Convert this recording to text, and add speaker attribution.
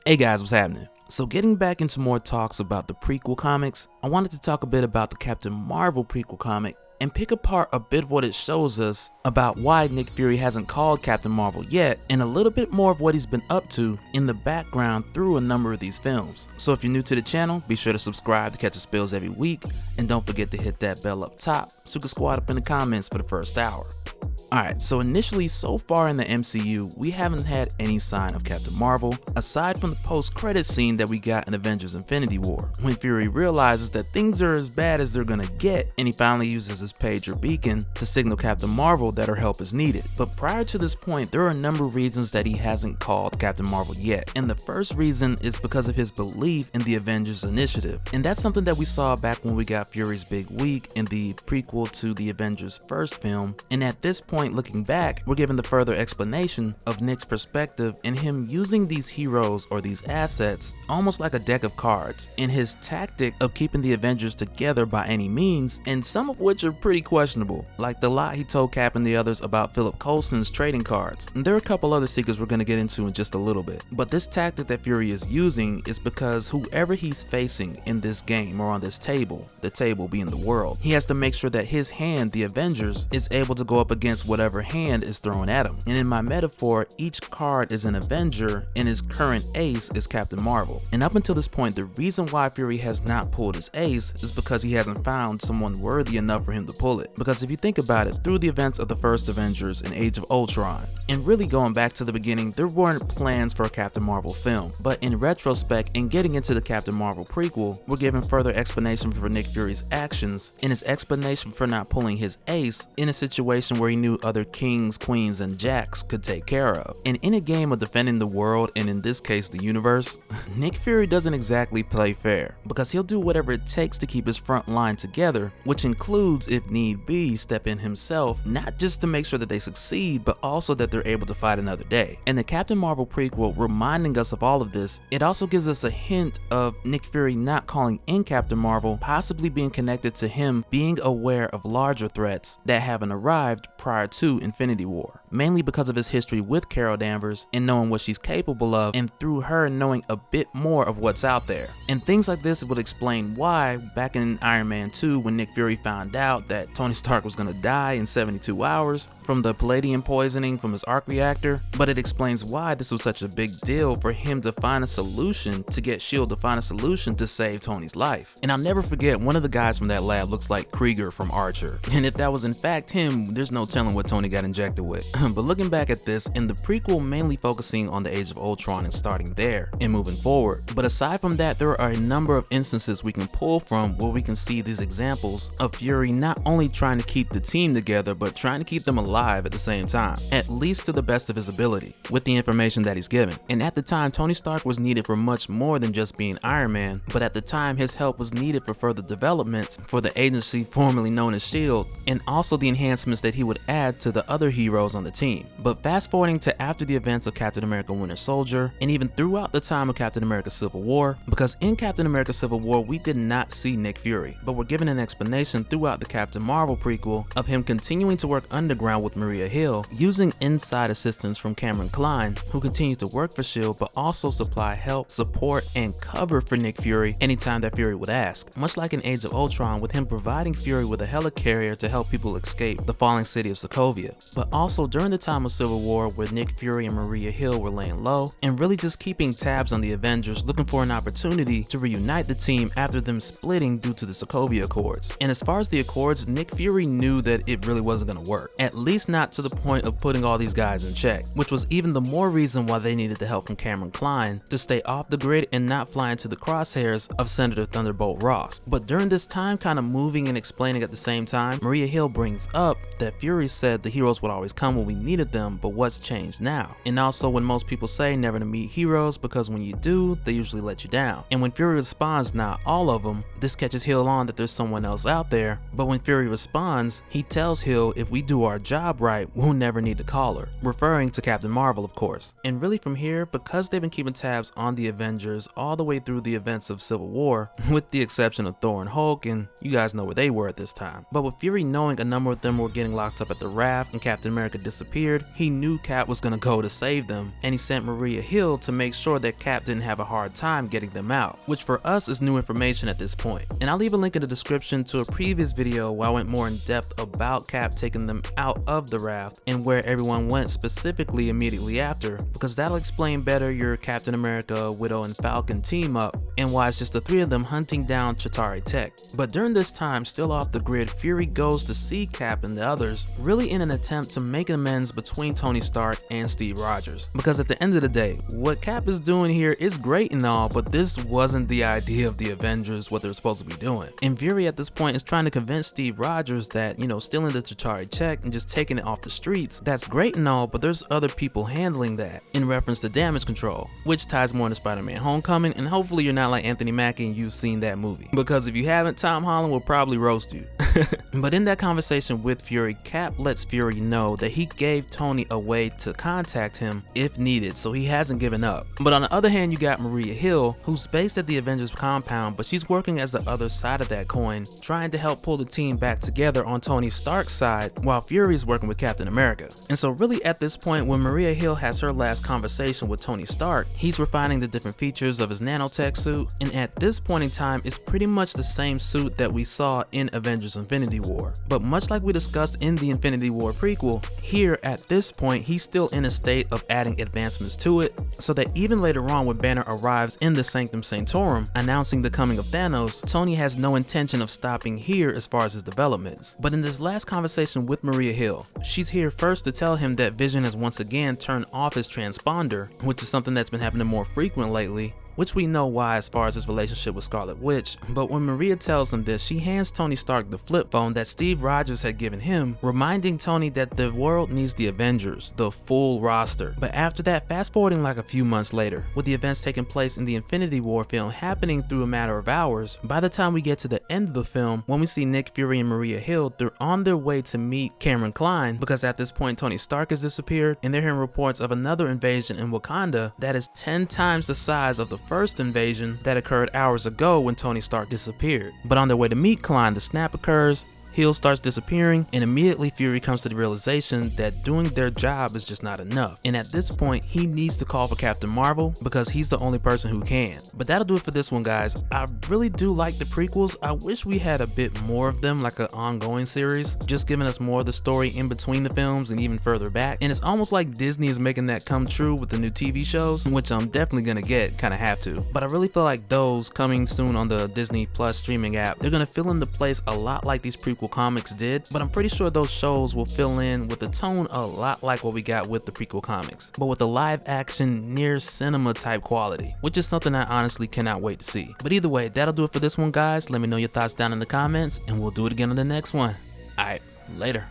Speaker 1: Hey guys, what's happening? So getting back into more talks about the prequel comics, I wanted to talk a bit about the Captain Marvel prequel comic and pick apart a bit of what it shows us about why Nick Fury hasn't called Captain Marvel yet, and a little bit more of what he's been up to in the background through a number of these films. So if you're new to the channel, be sure to subscribe to catch the spills every week, and don't forget to hit that bell up top so you can squad up in the comments for the first hour. Alright, so initially, so far in the MCU, we haven't had any sign of Captain Marvel, aside from the post-credit scene that we got in Avengers Infinity War, when Fury realizes that things are as bad as they're gonna get, and he finally uses his pager beacon to signal Captain Marvel that her help is needed. But prior to this point, there are a number of reasons that he hasn't called Captain Marvel yet, and the first reason is because of his belief in the Avengers initiative, and that's something that we saw back when we got Fury's big week in the prequel to the Avengers first film, and at this point, looking back, we're given the further explanation of Nick's perspective and him using these heroes or these assets almost like a deck of cards in his tactic of keeping the Avengers together by any means, and some of which are pretty questionable, like the lie he told Cap and the others about Philip Coulson's trading cards. And there are a couple other secrets we're going to get into in just a little bit, but this tactic that Fury is using is because whoever he's facing in this game or on this table, the table being the world, he has to make sure that his hand, the Avengers, is able to go up against whatever hand is thrown at him. And in my metaphor, each card is an Avenger and his current ace is Captain Marvel. And up until this point, the reason why Fury has not pulled his ace is because he hasn't found someone worthy enough for him to pull it. Because if you think about it, through the events of the first Avengers and Age of Ultron, and really going back to the beginning, there weren't plans for a Captain Marvel film. But in retrospect, and getting into the Captain Marvel prequel, we're given further explanation for Nick Fury's actions and his explanation for not pulling his ace in a situation where he knew other kings, queens, and jacks could take care of. And in a game of defending the world, and in this case the universe, Nick Fury doesn't exactly play fair, because he'll do whatever it takes to keep his front line together, which includes, if need be, step in himself, not just to make sure that they succeed, but also that they're able to fight another day. And the Captain Marvel prequel reminding us of all of this, it also gives us a hint of Nick Fury not calling in Captain Marvel possibly being connected to him being aware of larger threats that haven't arrived prior to Infinity War, mainly because of his history with Carol Danvers and knowing what she's capable of, and through her knowing a bit more of what's out there. And things like this would explain why back in Iron Man 2, when Nick Fury found out that Tony Stark was gonna die in 72 hours from the palladium poisoning from his arc reactor, but it explains why this was such a big deal for him to find a solution, to get S.H.I.E.L.D. to find a solution to save Tony's life. And I'll never forget, one of the guys from that lab looks like Krieger from Archer, and if that was in fact him, there's no telling what Tony got injected with. But looking back at this, in the prequel mainly focusing on the Age of Ultron and starting there and moving forward, but aside from that, there are a number of instances we can pull from where we can see these examples of Fury not only trying to keep the team together, but trying to keep them alive at the same time, at least to the best of his ability, with the information that he's given. And at the time, Tony Stark was needed for much more than just being Iron Man, but at the time his help was needed for further developments for the agency formerly known as S.H.I.E.L.D., and also the enhancements that he would add to the other heroes on the team. But fast forwarding to after the events of Captain America Winter Soldier, and even throughout the time of Captain America Civil War, because in Captain America Civil War we did not see Nick Fury, but we're given an explanation throughout the Captain Marvel prequel of him continuing to work underground with Maria Hill, using inside assistance from Cameron Kline, who continues to work for S.H.I.E.L.D. but also supply help, support, and cover for Nick Fury anytime that Fury would ask, much like in Age of Ultron, with him providing Fury with a helicarrier to help people escape the falling city of Sokovia. But also during the time of Civil War, where Nick Fury and Maria Hill were laying low and really just keeping tabs on the Avengers, looking for an opportunity to reunite the team after them splitting due to the Sokovia Accords. And as far as the Accords, Nick Fury knew that it really wasn't going to work, at least not to the point of putting all these guys in check, which was even the more reason why they needed the help from Cameron Kline to stay off the grid and not fly into the crosshairs of Senator Thunderbolt Ross. But during this time, kind of moving and explaining at the same time, Maria Hill brings up that Fury said the heroes would always come when we needed them, but what's changed now? And also when most people say never to meet heroes, because when you do, they usually let you down. And when Fury responds, not all of them, this catches Hill on that there's someone else out there, but when Fury responds, he tells Hill if we do our job right, we'll never need to call her, referring to Captain Marvel, of course. And really from here, because they've been keeping tabs on the Avengers all the way through the events of Civil War, with the exception of Thor and Hulk, and you guys know where they were at this time. But with Fury knowing a number of them were getting locked up at the raft and Captain America disappeared, he knew Cap was gonna go to save them, and he sent Maria Hill to make sure that Cap didn't have a hard time getting them out, which for us is new information at this point. And I'll leave a link in the description to a previous video where I went more in depth about Cap taking them out of the raft and where everyone went specifically immediately after, because that'll explain better your Captain America, Widow, and Falcon team up, and why it's just the three of them hunting down Chitauri Tech. But during this time, still off the grid, Fury goes to see Cap and the others, really in an attempt to make amends between Tony Stark and Steve Rogers. Because at the end of the day, what Cap is doing here is great and all, but this wasn't the idea of the Avengers, what they're supposed to be doing. And Fury at this point is trying to convince Steve Rogers that, stealing the Chitauri Tech and just taking it off the streets, that's great and all, but there's other people handling that, in reference to damage control, which ties more into Spider-Man Homecoming, and hopefully you're not like Anthony Mackie and you've seen that movie, because if you haven't, Tom Holland will probably roast you. But in that conversation with Fury, Cap lets Fury know that he gave Tony a way to contact him if needed, so he hasn't given up. But on the other hand, you got Maria Hill, who's based at the Avengers compound, but she's working as the other side of that coin, trying to help pull the team back together on Tony Stark's side, while Fury's working with Captain America. And so really at this point, when Maria Hill has her last conversation with Tony Stark, he's refining the different features of his nanotech suit, and at this point in time, it's pretty much the same suit that we saw in Avengers Infinity War. But much like we discussed in the Infinity War prequel, here at this point, he's still in a state of adding advancements to it, so that even later on when Banner arrives in the Sanctum Sanctorum, announcing the coming of Thanos, Tony has no intention of stopping here as far as his developments. But in this last conversation with Maria Hill, she's here first to tell him that Vision has once again turned off his transponder, which is something that's been happening more frequent lately, which we know why as far as his relationship with Scarlet Witch. But when Maria tells him this, she hands Tony Stark the flip phone that Steve Rogers had given him, reminding Tony that the world needs the Avengers, the full roster. But after that, fast forwarding like a few months later, with the events taking place in the Infinity War film happening through a matter of hours, by the time we get to the end of the film, when we see Nick Fury and Maria Hill, they're on their way to meet Cameron Klein, because at this point Tony Stark has disappeared, and they're hearing reports of another invasion in Wakanda that is 10 times the size of the first invasion that occurred hours ago when Tony Stark disappeared. But on their way to meet Klein, the snap occurs, Hill starts disappearing, and immediately Fury comes to the realization that doing their job is just not enough. And at this point, he needs to call for Captain Marvel because he's the only person who can. But that'll do it for this one, guys. I really do like the prequels. I wish we had a bit more of them, like an ongoing series, just giving us more of the story in between the films and even further back. And it's almost like Disney is making that come true with the new TV shows, which I'm definitely gonna get, kinda have to. But I really feel like those coming soon on the Disney Plus streaming app, they're gonna fill in the place a lot like these prequel comics did, but I'm pretty sure those shows will fill in with a tone a lot like what we got with the prequel comics, but with a live action near cinema type quality, which is something I honestly cannot wait to see. But either way, that'll do it for this one, guys. Let me know your thoughts down in the comments, and we'll do it again on the next one. Alright, later.